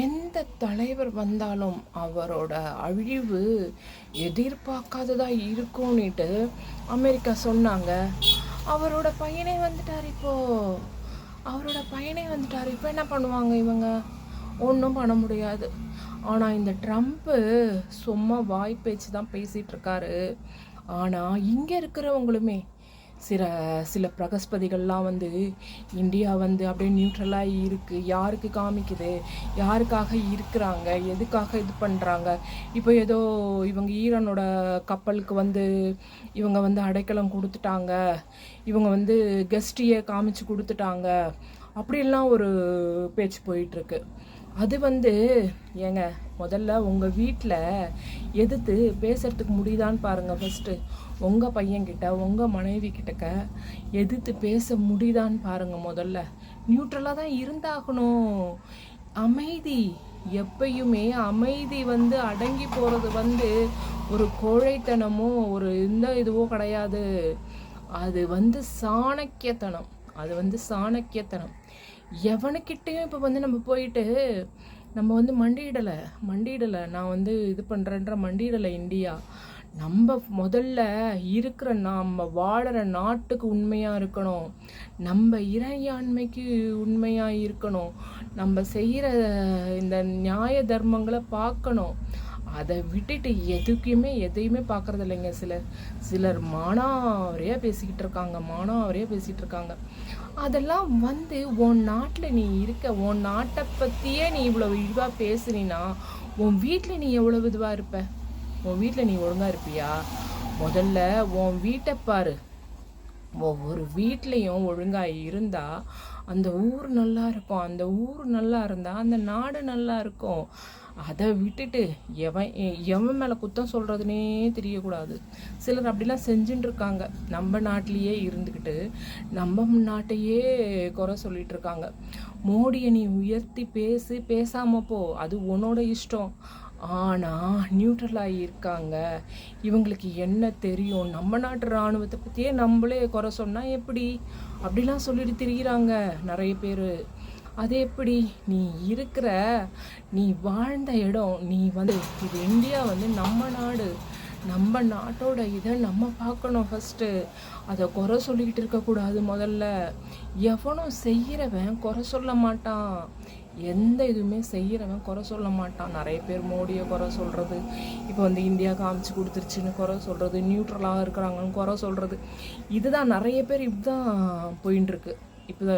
எந்த தலைவர் வந்தாலும் அவரோட அழிவு எதிர்பார்க்காததா இருக்கும்னுட்டு அமெரிக்கா சொன்னாங்க. அவரோட பையனே வந்துட்டார். இப்போ என்ன பண்ணுவாங்க இவங்க? ஒன்றும் பண்ண முடியாது. ஆனால் இந்த ட்ரம்ப்பு சும்மா வாய் பேச்சு தான் பேசிகிட்டு இருக்காரு. ஆனால் இங்கே இருக்கிறவங்களுமே சில பிரகஸ்பதிகள்லாம் இந்தியா அப்படியே நியூட்ரலாக இருக்குது, யாருக்கு காமிக்குது, யாருக்காக இருக்கிறாங்க, எதுக்காக இது பண்ணுறாங்க. இப்போ ஏதோ இவங்க ஈரானோட கப்பலுக்கு இவங்க அடைக்கலம் கொடுத்துட்டாங்க, இவங்க கெஸ்டியை காமிச்சு கொடுத்துட்டாங்க, அப்படிலாம் ஒரு பேச்சு போயிட்டுருக்கு. அது ஏங்க, முதல்ல உங்கள் வீட்டில் எதிர்த்து பேசுகிறதுக்கு முடியுதான்னு பாருங்கள். ஃபஸ்ட்டு உங்கள் பையன்கிட்ட, உங்கள் மனைவி கிட்டக்க எதிர்த்து பேச முடியுதான்னு பாருங்கள். முதல்ல நியூட்ரலாக தான் இருந்தாகணும். அமைதி, எப்பயுமே அமைதி அடங்கி போகிறது ஒரு கோழைத்தனமோ ஒரு இதுவோ கிடையாது. அது சாணக்கியத்தனம். சாணக்கியத்தனம். எவனுக்கிட்டையும் இப்போ நம்ம போயிட்டு நம்ம மண்டியிடலை. நான் இது பண்ணுறேன்ற மண்டியிடலை. இந்தியா நம்ம முதல்ல நம்ம வாழற நாட்டுக்கு உண்மையாக இருக்கணும், நம்ம இறையாண்மைக்கு உண்மையாக இருக்கணும், நம்ம செய்கிற இந்த நியாய தர்மங்களை பார்க்கணும். அதை விட்டுட்டு எதையுமே பார்க்குறது இல்லைங்க. சிலர் மானாவரியாக பேசிக்கிட்டு இருக்காங்க. அதெல்லாம் உன் நாட்டில் நீ உன் நாட்டை பற்றியே நீ இவ்வளோ இதுவாக பேசுனீன்னா உன் வீட்டில் நீ எவ்வளோ இதுவாக இருப்ப? உன் வீட்டில் நீ ஒழுங்காக இருப்பியா? முதல்ல உன் வீட்டை பாரு. ஒவ்வொரு வீட்லேயும் ஒழுங்காக இருந்தால் அந்த ஊர் நல்லா இருக்கும். அந்த ஊர் நல்லா இருந்தால் அந்த நாடு நல்லா இருக்கும். அதை விட்டுட்டு எவன் மேலே குத்தம் சொல்கிறதுனே தெரியக்கூடாது. சிலர் அப்படிலாம் செஞ்சுட்டு இருக்காங்க. நம்ம நாட்டிலையே இருந்துக்கிட்டு நம்ம நாட்டையே குறை சொல்லிட்டு இருக்காங்க. மோடியை நீ உயர்த்தி பேசாமல் போ, அது உன்னோட இஷ்டம். ஆனால் நியூட்ரலாக இருக்காங்க. இவங்களுக்கு என்ன தெரியும்? நம்ம நாட்டு இராணுவத்தை பற்றியே நம்மளே குறை சொன்னால் எப்படி? அப்படிலாம் சொல்லிட்டு திரிகிறாங்க நிறைய பேர். அது எப்படி? நீ வாழ்ந்த இடம், இது இந்தியா நம்ம நாடு. நம்ம நாட்டோட இதை நம்ம பார்க்கணும் ஃபஸ்ட்டு. அதை குறை சொல்லிக்கிட்டு இருக்கக்கூடாது. முதல்ல எவனும் செய்கிறவன் குறை சொல்ல மாட்டான். எந்த இதுவுமே செய்கிறவன் குறை சொல்ல மாட்டான். நிறைய பேர் மோடியை குறை சொல்கிறது, இப்போ இந்தியா காமிச்சு கொடுத்துருச்சுன்னு குறை சொல்கிறது, நியூட்ரலாக இருக்கிறாங்கன்னு குறை சொல்கிறது, இதுதான் நிறைய பேர் இப்படிதான் போயின்னு இருக்கு. இப்போ